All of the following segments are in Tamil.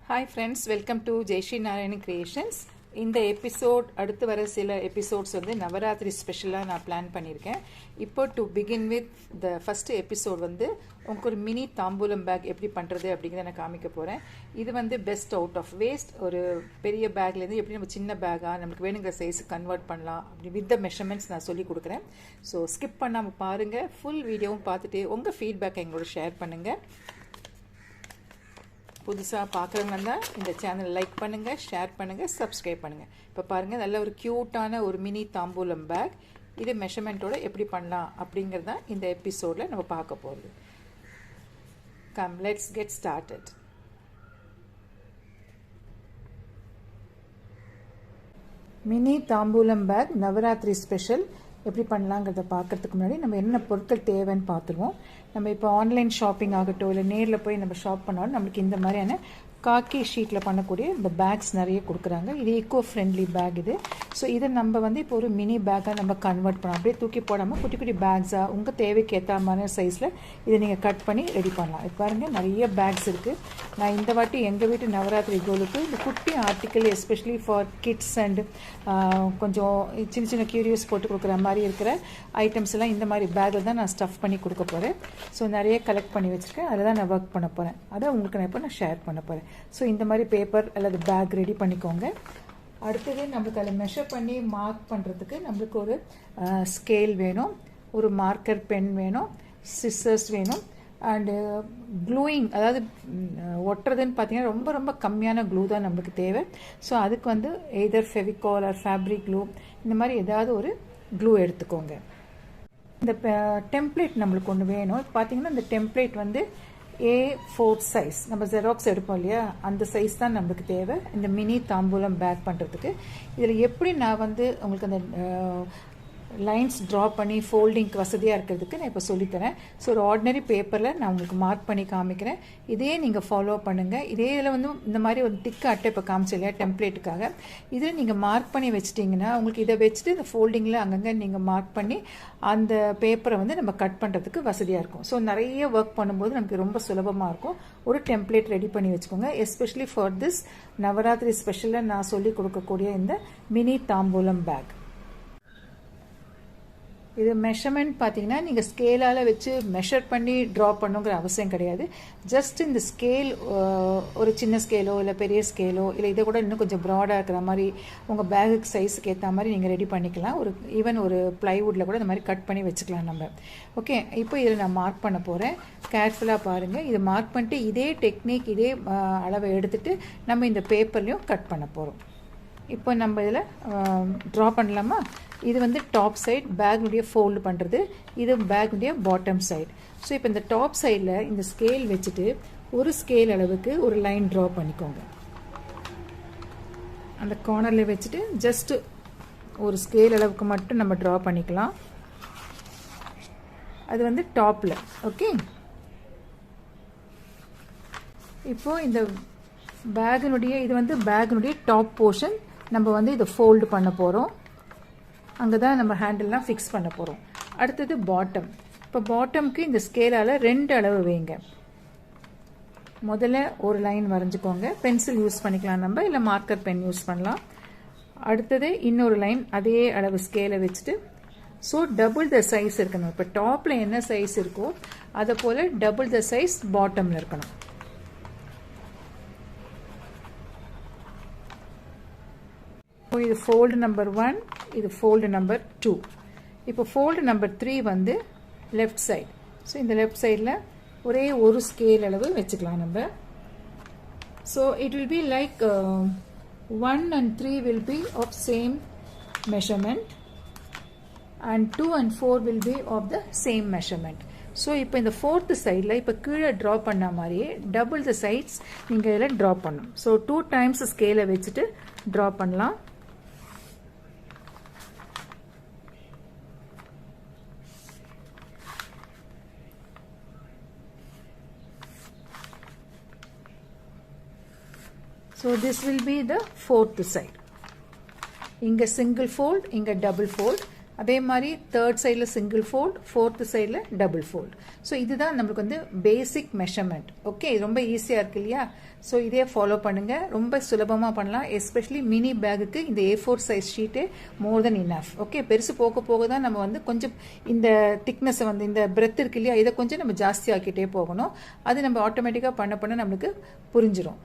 Hi friends, welcome to Jayashree Narayan Creations. இந்த எபிசோட் அடுத்து வர சில எபிசோட்ஸ் வந்து நவராத்திரி ஸ்பெஷலாக நான் பிளான் பண்ணியிருக்கேன். இப்போ to begin with the first episode வந்து உங்களுக்கு ஒரு மினி தாம்பூலம் பேக் எப்படி பண்ணுறது அப்படிங்கிறத நான் காமிக்க போகிறேன். இது வந்து பெஸ்ட் அவுட் ஆஃப் வேஸ்ட் ஒரு பெரிய பேக்லேருந்து எப்படி நம்ம சின்ன பேக்காக நம்மளுக்கு வேணுங்கிற சைஸுக்கு கன்வெர்ட் பண்ணலாம் அப்படி வித் த மெஷர்மெண்ட்ஸ் நான் சொல்லி கொடுக்குறேன். ஸோ ஸ்கிப் பண்ணாமல் பாருங்கள், ஃபுல் வீடியோவும் பார்த்துட்டு உங்கள் ஃபீட்பேக்கை எங்களோட ஷேர் பண்ணுங்கள். புதுசாக பார்க்குறவங்க தான் இந்த சேனல் லைக் பண்ணுங்கள், ஷேர் பண்ணுங்கள், சப்ஸ்கிரைப் பண்ணுங்கள். இப்போ பாருங்கள், நல்ல ஒரு க்யூட்டான ஒரு மினி தாம்பூலம் பேக். இது மெஷர்மெண்ட்டோட எப்படி பண்ணலாம் அப்படிங்கிறது தான் இந்த எபிசோடில் நம்ம பார்க்க போகிறது. Come let's get started. Mini தாம்பூலம் பேக் நவராத்திரி ஸ்பெஷல் எப்படி பண்ணலாங்கிறத பார்க்குறதுக்கு முன்னாடி நம்ம என்ன பொருட்கள் தேவைன்னு பார்த்துருவோம். நம்ம இப்போ ஆன்லைன் ஷாப்பிங் ஆகட்டும் இல்லை நேரில் போய் நம்ம ஷாப் பண்ணாலும் நம்மளுக்கு இந்த மாதிரியான காக்கி ஷீட்டில் பண்ணக்கூடிய இந்த பேக்ஸ் நிறைய கொடுக்குறாங்க. இது ஈக்கோ ஃப்ரெண்ட்லி பேக் இது. ஸோ இதை நம்ம வந்து இப்போ ஒரு மினி பேக்காக நம்ம கன்வெர்ட் பண்ணலாம். அப்படியே தூக்கி போடாமல் குட்டி குட்டி பேக்ஸாக உங்கள் தேவைக்கு ஏற்ற மாதிரி சைஸில் இதை நீங்கள் கட் பண்ணி ரெடி பண்ணலாம். இப்போ பாருங்கள், நிறைய பேக்ஸ் இருக்குது. நான் இந்த வாட்டி எங்கள் வீட்டு நவராத்திரி கோலுக்கு இந்த குட்டி article especially for kids and கொஞ்சம் சின்ன சின்ன க்யூரியஸ் போட்டு கொடுக்குற மாதிரி இருக்கிற ஐட்டம்ஸ் எல்லாம் இந்த மாதிரி பேக்கில் தான் நான் ஸ்டஃப் பண்ணி கொடுக்க போகிறேன். ஸோ நிறைய கலெக்ட் பண்ணி வச்சுருக்கேன். அதில் தான் நான் ஒர்க் பண்ண போகிறேன். அதை உங்களுக்கு நான் இப்போ நான் ஷேர் பண்ண போகிறேன். ஸோ இந்த மாதிரி பேப்பர் அல்லது பேக் ரெடி பண்ணிக்கோங்க. அடுத்தது நம்மளுக்கு அதில் மெஷர் பண்ணி மார்க் பண்ணுறதுக்கு நம்மளுக்கு ஒரு ஸ்கேல் வேணும், ஒரு மார்க்கர் பென் வேணும், சிசர்ஸ் வேணும், அண்டு க்ளூயிங், அதாவது ஒட்டுறதுன்னு பார்த்தீங்கன்னா ரொம்ப ரொம்ப கம்மியான க்ளூ தான் நம்மளுக்கு தேவை. ஸோ அதுக்கு வந்து either Fevicol or fabric glue இந்த மாதிரி ஏதாவது ஒரு க்ளூ எடுத்துக்கோங்க. இந்த டெம்ப்ளேட் நம்மளுக்கு ஒன்று வேணும். பார்த்தீங்கன்னா இந்த டெம்ப்ளேட் வந்து A4 சைஸ், நம்ம ஜெராக்ஸ் எடுப்போம் இல்லையா, அந்த சைஸ் தான் நம்மளுக்கு தேவை இந்த மினி தாம்பூலம் பேக் பண்ணுறதுக்கு. இதில் எப்படி நான் வந்து உங்களுக்கு அந்த லைன்ஸ் ட்ரா பண்ணி ஃபோல்டிங்க்கு வசதியாக இருக்கிறதுக்கு நான் இப்போ சொல்லித்தரேன். ஸோ ஒரு ஆர்டினரி பேப்பரில் நான் உங்களுக்கு மார்க் பண்ணி காமிக்கிறேன். இதே நீங்கள் ஃபாலோ பண்ணுங்கள். இதே இதில் வந்து இந்த மாதிரி ஒரு திக்கு அட்டை இப்போ காமிச்சு இல்லையா டெம்ப்ளேட்டுக்காக, இதில் நீங்கள் மார்க் பண்ணி வச்சிட்டிங்கன்னா உங்களுக்கு இதை வச்சுட்டு இந்த ஃபோல்டிங்கில் அங்கங்கே நீங்கள் மார்க் பண்ணி அந்த பேப்பரை வந்து நம்ம கட் பண்ணுறதுக்கு வசதியாக இருக்கும். ஸோ நிறைய ஒர்க் பண்ணும்போது நமக்கு ரொம்ப சுலபமாக இருக்கும். ஒரு டெம்ப்ளேட் ரெடி பண்ணி வச்சுக்கோங்க. எஸ்பெஷலி ஃபார் திஸ் நவராத்திரி ஸ்பெஷலில் நான் சொல்லி கொடுக்கக்கூடிய இந்த மினி தாம்பூலம் பேக். இது மெஷர்மெண்ட் பார்த்தீங்கன்னா நீங்கள் ஸ்கேலால் வச்சு மெஷர் பண்ணி ட்ரா பண்ணுங்கிற அவசியம் கிடையாது. ஜஸ்ட் இந்த ஸ்கேல் ஒரு சின்ன ஸ்கேலோ இல்லை பெரிய ஸ்கேலோ இல்லை இதை கூட இன்னும் கொஞ்சம் ப்ராடாக இருக்கிற மாதிரி உங்கள் பேகுக்கு சைஸுக்கு ஏற்ற மாதிரி நீங்கள் ரெடி பண்ணிக்கலாம். ஒரு ஈவன் ஒரு ப்ளைவுட்டில் கூட இந்த மாதிரி கட் பண்ணி வச்சுக்கலாம் நம்ம. ஓகே, இப்போ இதில் நான் மார்க் பண்ண போகிறேன். கேர்ஃபுல்லாக பாருங்கள். இது மார்க் பண்ணிட்டு இதே டெக்னிக் இதே அளவை எடுத்துகிட்டு நம்ம இந்த பேப்பர்லேயும் கட் பண்ண போகிறோம். இப்போ நம்ம இதில் ட்ரா பண்ணலாமா? இது வந்து டாப் சைட் பேக்குடைய ஃபோல்டு பண்ணுறது, இது பேக்குடைய பாட்டம் சைடு. ஸோ இப்போ இந்த டாப் சைடில் இந்த ஸ்கேல் வச்சுட்டு ஒரு ஸ்கேல் அளவுக்கு ஒரு லைன் ட்ரா பண்ணிக்கோங்க. அந்த கார்னரில் வச்சுட்டு ஜஸ்ட்டு ஒரு ஸ்கேல் அளவுக்கு மட்டும் நம்ம ட்ரா பண்ணிக்கலாம். அது வந்து டாப்பில். ஓகே, இப்போது இந்த பேக்கினுடைய இது வந்து பேக்கினுடைய டாப் போர்ஷன் நம்ம வந்து இதை ஃபோல்டு பண்ண போகிறோம். அங்கே தான் நம்ம ஹேண்டில்லாம் ஃபிக்ஸ் பண்ண போகிறோம். அடுத்தது பாட்டம். இப்போ பாட்டம்க்கு இந்த ஸ்கேலால் 2 அளவு வைங்க. முதல்ல ஒரு லைன் வரைஞ்சிக்கோங்க. பென்சில் யூஸ் பண்ணிக்கலாம் நம்ம, இல்லை மார்க்கர் பென் யூஸ் பண்ணலாம். அடுத்தது இன்னொரு லைன் அதே அளவு ஸ்கேலை வச்சுட்டு, ஸோ டபுள் த சைஸ் இருக்கணும். இப்போ டாப்பில் என்ன சைஸ் இருக்கோ அதை போல் டபுள் த சைஸ் பாட்டமில் இருக்கணும். இது ஃபோல்டு நம்பர் 1, இது ஃபோல்டு நம்பர் 2. இப்போ ஃபோல்டு நம்பர் 3 வந்து லெஃப்ட் சைடு. ஸோ இந்த லெஃப்ட் சைடில் ஒரே ஒரு ஸ்கேல் அளவு வச்சுக்கலாம் நம்ம. So it will be like 1 and 3 will be of same measurement and 2 and 4 will be of the same measurement. So இப்போ இந்த 4th சைடில் இப்போ கீழே ட்ரா பண்ண மாதிரியே டபுள் த சைட்ஸ் நீங்கள் இதில் ட்ரா பண்ணணும். ஸோ 2 times ஸ்கேலை வச்சுட்டு ட்ரா பண்ணலாம். So this will be the 4th side. இங்கே single fold, இங்கே double fold. அதே மாதிரி தேர்ட் சைடில் சிங்கிள் ஃபோல்ட், ஃபோர்த்து சைடில் டபுள் ஃபோல்ட். ஸோ இதுதான் நம்மளுக்கு வந்து பேசிக் மெஷர்மெண்ட். ஓகே, ரொம்ப ஈஸியாக இருக்கு இல்லையா? ஸோ இதே ஃபாலோ பண்ணுங்கள், ரொம்ப சுலபமாக பண்ணலாம். எஸ்பெஷலி மினி பேக்குக்கு இந்த A4 சைஸ் ஷீட்டே மோர் தென் இனஃப். ஓகே, பெருசு போக போக தான் நம்ம வந்து கொஞ்சம் இந்த திக்னஸை வந்து இந்த பிரெத் இருக்கு இல்லையா, இதை கொஞ்சம் நம்ம ஜாஸ்தி ஆக்கிட்டே போகணும். அது நம்ம ஆட்டோமேட்டிக்காக பண்ண பண்ண நம்மளுக்கு புரிஞ்சிடும்.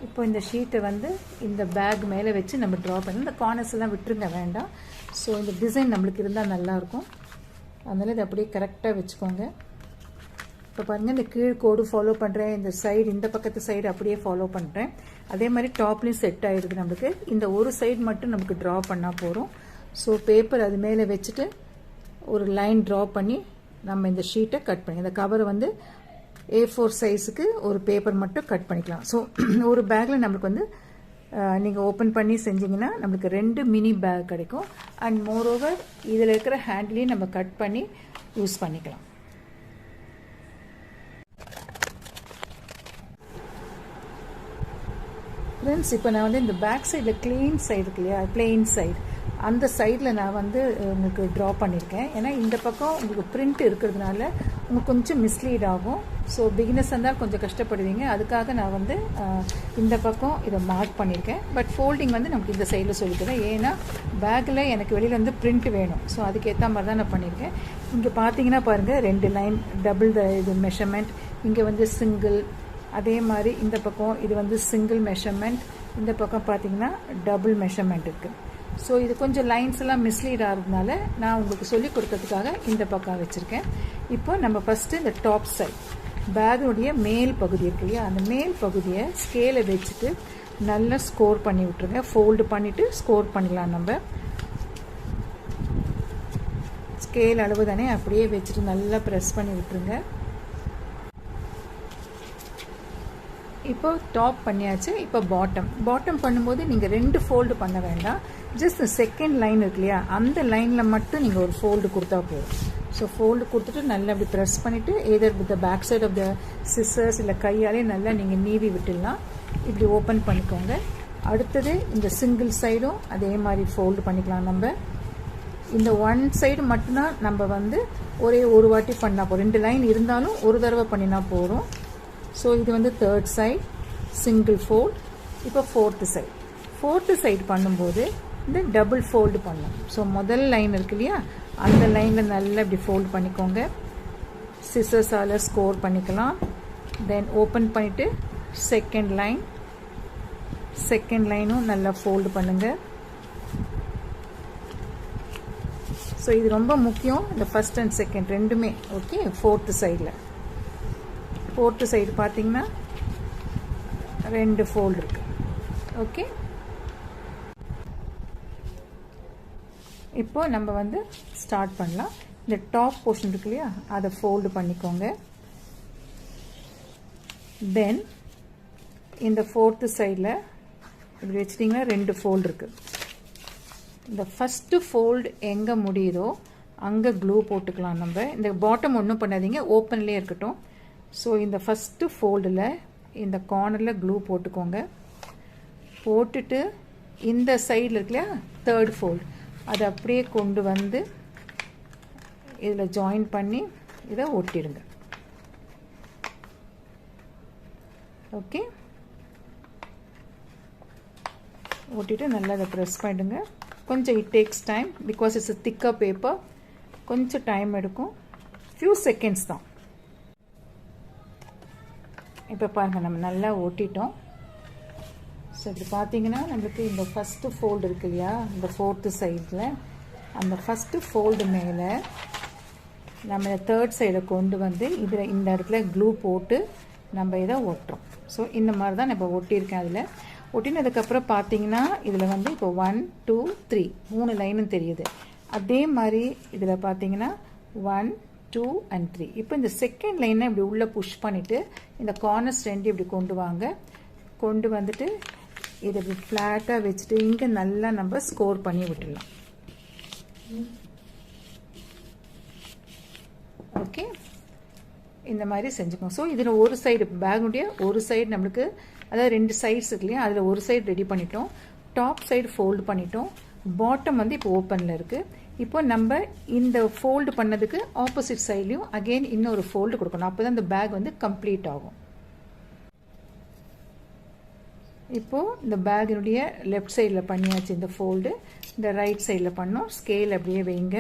இப்போ இந்த ஷீட்டை வந்து இந்த பேக் மேலே வச்சு நம்ம ட்ரா பண்ணி இந்த கார்னர்ஸ் எல்லாம் விட்டுருங்க, வேண்டாம். ஸோ இந்த டிசைன் நம்மளுக்கு இருந்தால் நல்லாயிருக்கும். அதனால் இதை அப்படியே கரெக்டாக வச்சுக்கோங்க. இப்போ பாருங்கள், இந்த கீழ் கோடு ஃபாலோ பண்ணுறேன், இந்த சைடு இந்த பக்கத்து சைடு அப்படியே ஃபாலோ பண்ணுறேன். அதே மாதிரி டாப்லேயும் செட் ஆகிடுது நம்மளுக்கு. இந்த ஒரு சைடு மட்டும் நமக்கு ட்ரா பண்ணால் போகிறோம். ஸோ பேப்பர் அது மேலே வச்சுட்டு ஒரு லைன் ட்ரா பண்ணி நம்ம இந்த ஷீட்டை கட் பண்ணி இந்த கவரை வந்து A4 சைஸுக்கு ஒரு பேப்பர் மட்டும் கட் பண்ணிக்கலாம். ஸோ ஒரு பேக்கில் நம்மளுக்கு வந்து நீங்கள் ஓப்பன் பண்ணி செஞ்சிங்கன்னா நம்மளுக்கு 2 மினி பேக் கிடைக்கும். அண்ட் மோரோவர் இதில் இருக்கிற ஹேண்ட்லேயும் நம்ம கட் பண்ணி யூஸ் பண்ணிக்கலாம். ஃப்ரெண்ட்ஸ், இப்போ நான் வந்து இந்த பேக் சைடில் க்ளீன் சைடு இருக்கு இல்லையா, பிளெயின் சைடு, அந்த சைடில் நான் வந்து உங்களுக்கு ட்ரா பண்ணியிருக்கேன். ஏன்னா இந்த பக்கம் உங்களுக்கு பிரிண்ட் இருக்கிறதுனால உங்களுக்கு கொஞ்சம் மிஸ்லீட் ஆகும். ஸோ பிகினர்ஸ் இருந்தால் கொஞ்சம் கஷ்டப்படுவீங்க. அதுக்காக நான் வந்து இந்த பக்கம் இதை மார்க் பண்ணியிருக்கேன். பட் ஃபோல்டிங் வந்து நமக்கு இந்த சைடில் சொல்லிக்கிறேன். ஏன்னா பேக்கில் எனக்கு வெளியில் வந்து பிரிண்ட் வேணும். ஸோ அதுக்கேற்ற மாதிரி தான் நான் பண்ணியிருக்கேன். இங்கே பார்த்தீங்கன்னா பாருங்கள், 2 லைன் டபுள் இது மெஷர்மெண்ட், இங்கே வந்து சிங்கிள். அதே மாதிரி இந்த பக்கம் இது வந்து சிங்கிள் மெஷர்மெண்ட், இந்த பக்கம் பார்த்தீங்கன்னா டபுள் மெஷர்மெண்ட் இருக்குது. ஸோ இது கொஞ்சம் லைன்ஸ் எல்லாம் மிஸ்லீட் ஆகிறதுனால நான் உங்களுக்கு சொல்லிக் கொடுக்கறதுக்காக இந்த பக்கம் வச்சுருக்கேன். இப்போ நம்ம ஃபஸ்ட்டு இந்த டாப் சைட் பேகுடைய மேல் பகுதி இருக்கு இல்லையா, அந்த மேல் பகுதியை ஸ்கேலை வச்சுட்டு நல்லா ஸ்கோர் பண்ணி விட்டுருங்க. ஃபோல்டு பண்ணிவிட்டு ஸ்கோர் பண்ணிடலாம். நம்ம ஸ்கேல் அளவு தானே, அப்படியே வச்சுட்டு நல்லா ப்ரெஸ் பண்ணி விட்டுருங்க. இப்போ டாப் பண்ணியாச்சு. இப்போ பாட்டம் பண்ணும்போது நீங்கள் 2 ஃபோல்டு பண்ண வேண்டாம். ஜஸ்ட் செகண்ட் லைன் இருக்கு இல்லையா, அந்த லைனில் மட்டும் நீங்கள் ஒரு ஃபோல்டு கொடுத்தா போதும். ஸோ ஃபோல்டு கொடுத்துட்டு நல்லா அப்படி ப்ரெஸ் பண்ணிவிட்டு either with the back side of the scissors இல்லை கையாலே நல்லா நீங்கள் நீவி விட்டுடலாம். இப்படி ஓப்பன் பண்ணிக்கோங்க. அடுத்தது இந்த சிங்கிள் சைடும் அதே மாதிரி ஃபோல்டு பண்ணிக்கலாம். நம்ம இந்த ஒன் சைடு மட்டும்தான் நம்ம வந்து ஒரே ஒரு வாட்டி பண்ணால் போதும். 2 லைன் இருந்தாலும் ஒரு தடவை பண்ணினா போதும். ஸோ இது வந்து தேர்ட் சைட் சிங்கிள் ஃபோல்ட். இப்போ ஃபோர்த்து சைடு பண்ணும்போது இந்த டபுள் ஃபோல்டு பண்ணலாம். ஸோ முதல் லைன் இருக்கு இல்லையா, அந்த லைனில் நல்லா இப்படி ஃபோல்டு பண்ணிக்கோங்க. சிசர்ஸால் ஸ்கோர் பண்ணிக்கலாம். தென் ஓப்பன் பண்ணிவிட்டு செகண்ட் லைனும் நல்லா ஃபோல்டு பண்ணுங்கள். ஸோ இது ரொம்ப முக்கியம், இந்த ஃபர்ஸ்ட் அண்ட் செகண்ட் ரெண்டுமே. ஓகே, ஃபோர்த்து சைடு பார்த்தீங்கன்னா 2 ஃபோல்டு இருக்குது. ஓகே, இப்போ நம்ம வந்து ஸ்டார்ட் பண்ணலாம். இந்த டாப் போர்ஷன் இருக்கு இல்லையா, அதை ஃபோல்டு பண்ணிக்கோங்க. தென் இந்த ஃபோர்த்து சைடில் இப்படி வச்சிட்டிங்கன்னா 2 ஃபோல்டு இருக்குது. இந்த ஃபஸ்ட்டு ஃபோல்டு எங்கே முடியுதோ அங்கே க்ளூ போட்டுக்கலாம். நம்ம இந்த பாட்டம் ஒன்றும் பண்ணாதீங்க, ஓப்பன்லேயே இருக்கட்டும். ஸோ இந்த ஃபஸ்ட்டு ஃபோல்டில் இந்த கார்னரில் க்ளூ போட்டுக்கோங்க. போட்டுட்டு இந்த சைடில் இருக்குல்லையா தேர்ட் ஃபோல்டு, அதை அப்படியே கொண்டு வந்து இதில் ஜாயின் பண்ணி இதை ஒட்டிடுங்க. ஓகே, ஒட்டிட்டு நல்லா அதை ப்ரெஸ் பண்ணிடுங்க. கொஞ்சம் it takes time because it's thicker paper. கொஞ்சம் டைம் எடுக்கும், ஃபியூ செகண்ட்ஸ் தான். இப்போ பாருங்கள், நம்ம நல்லா ஒட்டிட்டோம். ஸோ இப்படி பார்த்தீங்கன்னா நம்மளுக்கு இந்த ஃபஸ்ட்டு ஃபோல்டு இருக்கு இல்லையா, இந்த ஃபோர்த்து சைடில் அந்த ஃபஸ்ட்டு ஃபோல்டு மேலே நம்ம தேர்ட் சைடை கொண்டு வந்து இதில் இந்த இடத்துல க்ளூ போட்டு நம்ம இதை ஒட்டுறோம். ஸோ இந்த மாதிரி தான் நான் இப்போ ஒட்டியிருக்கேன். அதில் ஒட்டினதுக்கப்புறம் பார்த்தீங்கன்னா இதில் வந்து இப்போ 1 2 3 3 லைனும் தெரியுது. அதே மாதிரி இதில் பார்த்தீங்கன்னா 1 2 and 3. இப்போ இந்த செகண்ட் லைனை இப்படி உள்ளே புஷ் பண்ணிவிட்டு இந்த கார்னர்ஸ் 2 இப்படி கொண்டு வந்துட்டு இதை இப்படி ஃப்ளாட்டாக வச்சுட்டு இங்கே நல்லா நம்ம ஸ்கோர் பண்ணி விட்டுடலாம். ஓகே, இந்த மாதிரி செஞ்சுக்கோங்க. ஸோ இதில் ஒரு சைடு பேகுடைய ஒரு சைடு நம்மளுக்கு, அதாவது 2 சைட்ஸ் இருக்கு இல்லையா, அதில் ஒரு சைடு ரெடி பண்ணிட்டோம். டாப் சைடு ஃபோல்டு பண்ணிட்டோம். பாட்டம் வந்து இப்போ ஓப்பனில் இருக்குது. இப்போ நம்ம இந்த ஃபோல்டு பண்ணதுக்கு ஆப்போசிட் சைட்லையும் அகெயின் இன்னொரு ஃபோல்டு கொடுக்கணும். அப்போ தான் இந்த பேக் வந்து கம்ப்ளீட் ஆகும். இப்போது இந்த பேக்கினுடைய லெஃப்ட் சைடில் பண்ணியாச்சு இந்த ஃபோல்டு. இந்த ரைட் சைடில் பண்ணோம். ஸ்கேல் அப்படியே வைங்க.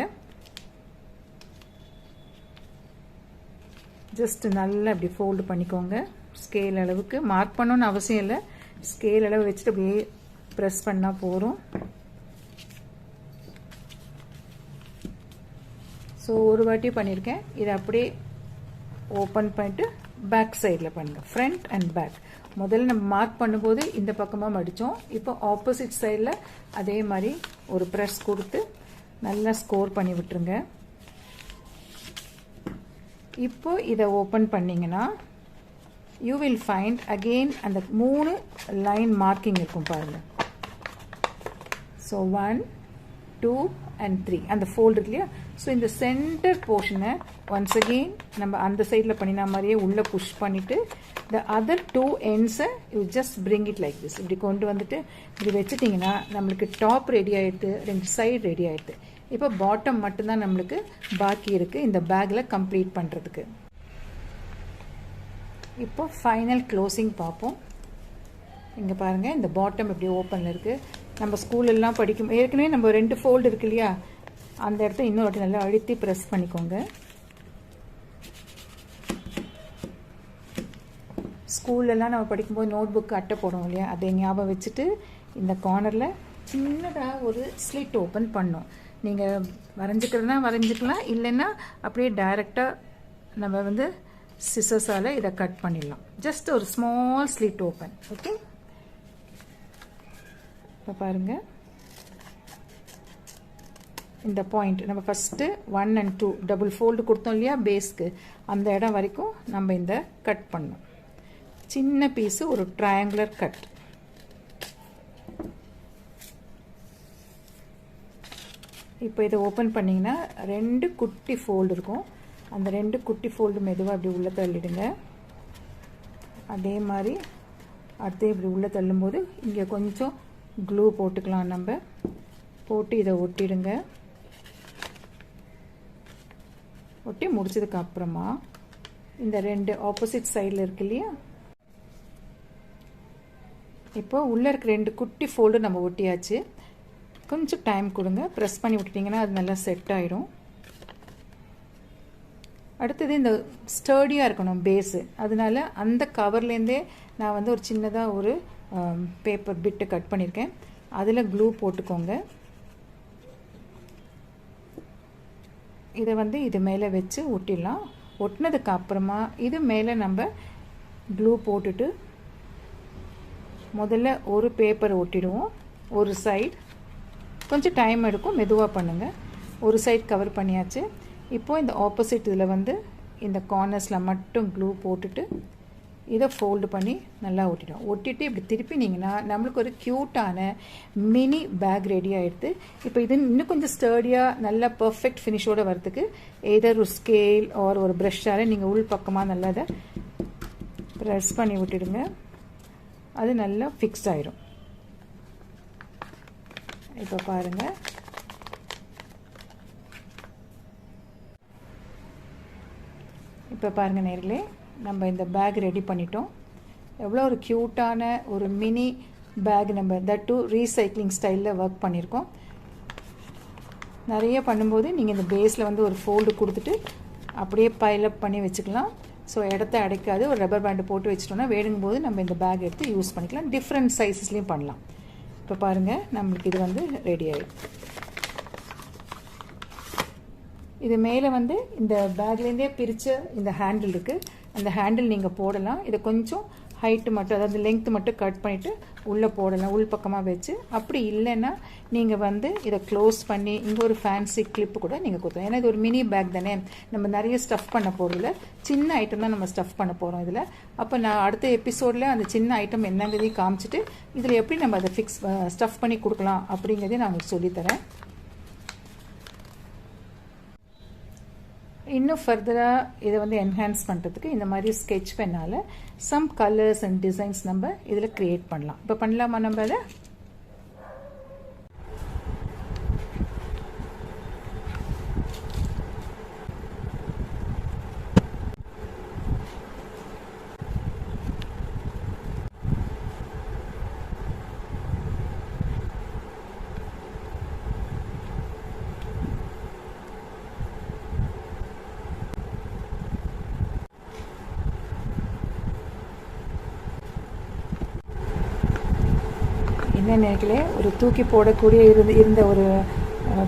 ஜஸ்ட் நல்லா அப்படி ஃபோல்டு பண்ணிக்கோங்க. ஸ்கேல் அளவுக்கு மார்க் பண்ணணும்னு அவசியம் இல்லை. ஸ்கேல் அளவு வச்சுட்டு அப்படியே ப்ரெஸ் பண்ணால் போகிறோம். ஸோ ஒரு வாட்டி பண்ணியிருக்கேன். இதை அப்படியே ஓப்பன் பண்ணிட்டு பேக் சைடில் பண்ணுங்கள். Front and back. முதல்ல நம்ம மார்க் பண்ணும்போது இந்த பக்கமாக மடித்தோம். இப்போ ஆப்போசிட் சைடில் அதே மாதிரி ஒரு ப்ரெஸ் கொடுத்து நல்லா ஸ்கோர் பண்ணி விட்டுருங்க. இப்போ இதை ஓப்பன் பண்ணிங்கன்னா யூ வில் ஃபைண்ட் அகெயின் அந்த 3 லைன் மார்க்கிங் இருக்கும் பாருங்கள். ஸோ 1, 2 and 3 அந்த ஃபோல்டு இருக்கு இல்லையா? ஸோ இந்த சென்டர் போர்ஷனை ஒன்ஸ் அகெயின் நம்ம அந்த சைடில் பண்ணின மாதிரியே உள்ளே புஷ் பண்ணிவிட்டு the other 2 ends you just bring it like this. இப்படி கொண்டு வந்துட்டு இப்படி வச்சுட்டிங்கன்னா நம்மளுக்கு டாப் ரெடி ஆகிடுது, 2 சைடு ரெடி ஆகிடுது. இப்போ பாட்டம் மட்டும்தான் நம்மளுக்கு பாக்கி இருக்குது இந்த பேக்கில் கம்ப்ளீட் பண்ணுறதுக்கு. இப்போ ஃபைனல் க்ளோசிங் பார்ப்போம். இங்கே பாருங்கள், இந்த பாட்டம் இப்படி ஓப்பனில் இருக்குது. நம்ம ஸ்கூலெல்லாம் படிக்கும் ஏற்கனவே நம்ம 2 ஃபோல்டு இருக்கு இல்லையா? அந்த இடத்த இன்னொரு வாட்டி நல்லா அழுத்தி ப்ரெஸ் பண்ணிக்கோங்க. ஸ்கூல்லலாம் நம்ம படிக்கும்போது நோட் புக்கு அட்டை போடுவோம் இல்லையா? அதை ஞாபகம் வச்சுட்டு இந்த கார்னரில் சின்னதாக ஒரு ஸ்லிட் ஓப்பன் பண்ணோம். நீங்கள் வரைஞ்சிக்கிறதுனா வரைஞ்சிக்கலாம், இல்லைன்னா அப்படியே டைரெக்டாக நம்ம வந்து சிசர்ஸால் இதை கட் பண்ணிடலாம். ஜஸ்ட் ஒரு ஸ்மால் ஸ்லிட் ஓப்பன். ஓகே, இப்போ பாருங்கள், இந்த பாயிண்ட் நம்ம ஃபஸ்ட்டு 1 and 2 டபுள் ஃபோல்டு கொடுத்தோம் இல்லையா பேஸ்க்கு, அந்த இடம் வரைக்கும் நம்ம இந்த கட் பண்ணோம். சின்ன பீஸு ஒரு ட்ரையாங்குலர் கட். இப்போ இதை ஓப்பன் பண்ணிங்கன்னா 2 குட்டி ஃபோல்டு இருக்கும். அந்த 2 குட்டி ஃபோல்டு மெதுவாக இப்படி உள்ளே தள்ளிடுங்க. அதே மாதிரி அடுத்து இப்படி உள்ளே தள்ளும்போது இங்கே கொஞ்சம் க்ளூ போட்டுக்கலாம். நம்ம போட்டு இதை ஒட்டிடுங்க. ஒட்டி முடிச்சதுக்கு அப்புறமா இந்த 2 ஆப்போசிட் சைடில் இருக்கு இல்லையா? இப்போ உள்ளே இருக்க 2 குட்டி ஃபோல்டு நம்ம ஒட்டியாச்சு. கொஞ்சம் டைம் கொடுங்க. ப்ரெஸ் பண்ணி விட்டுட்டிங்கன்னா அது நல்லா செட் ஆகிடும். அடுத்தது இந்த ஸ்டர்டியாக இருக்கணும் பேஸு. அதனால அந்த கவர்லேருந்தே நான் வந்து ஒரு சின்னதாக ஒரு பேப்பர் பிட்டு கட் பண்ணியிருக்கேன். அதில் க்ளூ போட்டுக்கோங்க. இதை வந்து இது மேலே வச்சு ஒட்டிடலாம். ஒட்டினதுக்கு அப்புறமா இது மேலே நம்ம க்ளூ போட்டுட்டு முதல்ல ஒரு பேப்பரை ஒட்டிடுவோம். ஒரு சைடு கொஞ்சம் டைம் எடுக்கும், மெதுவாக பண்ணுங்கள். ஒரு சைடு கவர் பண்ணியாச்சு. இப்போது இந்த ஆப்போசிட் இதில் வந்து இந்த கார்னர்ஸில் மட்டும் க்ளூ போட்டுட்டு இதை ஃபோல்டு பண்ணி நல்லா ஒட்டிடும். ஒட்டிட்டு இப்படி திருப்பினீங்கன்னா நம்மளுக்கு ஒரு க்யூட்டான மினி பேக் ரெடி ஆகிடுது. இப்போ இது இன்னும் கொஞ்சம் ஸ்டர்டியாக நல்லா பர்ஃபெக்ட் ஃபினிஷோடு வரதுக்கு எதர் ஒரு ஸ்கேல் ஆர் ஒரு ப்ரஷ்ஷால் நீங்கள் உள் பக்கமாக நல்லா அதை ப்ரெஸ் பண்ணி விட்டுடுங்க. அது நல்லா ஃபிக்ஸ் ஆயிடும். இப்போ பாருங்கள், இப்போ பாருங்கள் நேர்களே, நம்ம இந்த பேக் ரெடி பண்ணிட்டோம். எவ்வளோ ஒரு க்யூட்டான ஒரு மினி பேக் நம்ம தட் டு ரீசைக்ளிங் ஸ்டைலில் ஒர்க் பண்ணியிருக்கோம். நிறைய பண்ணும்போது நீங்கள் இந்த பேஸில் வந்து ஒரு ஃபோல்டு கொடுத்துட்டு அப்படியே பைலப் பண்ணி வச்சுக்கலாம். ஸோ இடத்த அடைக்காது. ஒரு ரப்பர் பேண்டு போட்டு வச்சிட்டோம்னா வேணுங்கும் போது நம்ம இந்த பேக் எடுத்து யூஸ் பண்ணிக்கலாம். டிஃப்ரெண்ட் சைஸஸ்லேயும் பண்ணலாம். இப்போ பாருங்கள், நம்மளுக்கு இது வந்து ரெடி ஆகிடும். இது மேலே வந்து இந்த பேக்லேருந்தே பிரித்த இந்த ஹேண்டில் இருக்குது. அந்த ஹேண்டில் நீங்கள் போடலாம். இதை கொஞ்சம் ஹைட்டு மட்டும், அதாவது லெங்க்த்து மட்டும் கட் பண்ணிவிட்டு உள்ளே போடலாம், உள் பக்கமாக வச்சு. அப்படி இல்லைன்னா நீங்கள் வந்து இதை க்ளோஸ் பண்ணி இங்கே ஒரு ஃபேன்சி கிளிப்பு கூட நீங்கள் கொடுத்தோம். ஏன்னா இது ஒரு மினி பேக் தானே, நம்ம நிறைய ஸ்டஃப் பண்ண போகிறதில்ல, சின்ன ஐட்டம் தான் நம்ம ஸ்டஃப் பண்ண போகிறோம் இதில். அப்போ நான் அடுத்த எபிசோடில் அந்த சின்ன ஐட்டம் என்னங்கிறதையும் காமிச்சிட்டு இதில் எப்படி நம்ம அதை ஸ்டஃப் பண்ணி கொடுக்கலாம் அப்படிங்கிறதையும் நான் உங்களுக்கு சொல்லித்தரேன். இன்னும் ஃபர்தராக இதை வந்து என்ஹான்ஸ் பண்ணுறதுக்கு இந்த மாதிரி ஸ்கெட்ச் பென்னால் சம் கலர்ஸ் அண்ட் டிசைன்ஸ் நம்ம இதில் க்ரியேட் பண்ணலாம். இப்போ பண்ணலாமா நம்ம அதை? என்ன நினைக்கல ஒரு தூக்கி போடக்கூடிய இருந்த ஒரு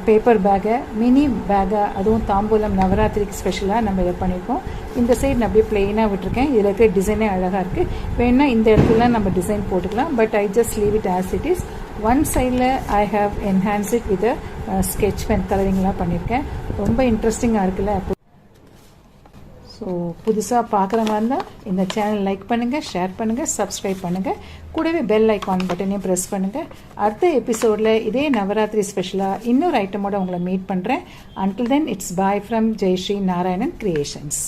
பேப்பர் பேக்கை மினி பேக்கை அதுவும் தாம்பூலம் நவராத்திரிக்கு ஸ்பெஷலாக நம்ம இதை பண்ணியிருக்கோம். இந்த சைடு நான் அப்படியே பிளெயினாக விட்டுருக்கேன். இதில் இருக்கிற டிசைனே அழகாக இருக்குது. வேணா இந்த இடத்துலலாம் நம்ம டிசைன் போட்டுக்கலாம். But I just leave it as it is. One சைடில் I have enhance it with sketch pen கலரிங்லாம் பண்ணியிருக்கேன். ரொம்ப இன்ட்ரெஸ்டிங்காக இருக்குல்ல. ஸோ புதுசாக பார்க்குற மாதிரி இருந்தால் இந்த சேனல் லைக் பண்ணுங்கள், ஷேர் பண்ணுங்கள், சப்ஸ்கிரைப் பண்ணுங்கள். கூடவே பெல் ஐக்கான் பட்டனையும் ப்ரெஸ் பண்ணுங்கள். அடுத்த எபிசோடில் இதே நவராத்திரி ஸ்பெஷலாக இன்னொரு ஐட்டமோட உங்களை மீட் பண்ணுறேன். Until then it's bye from Jayashree Narayanan creations.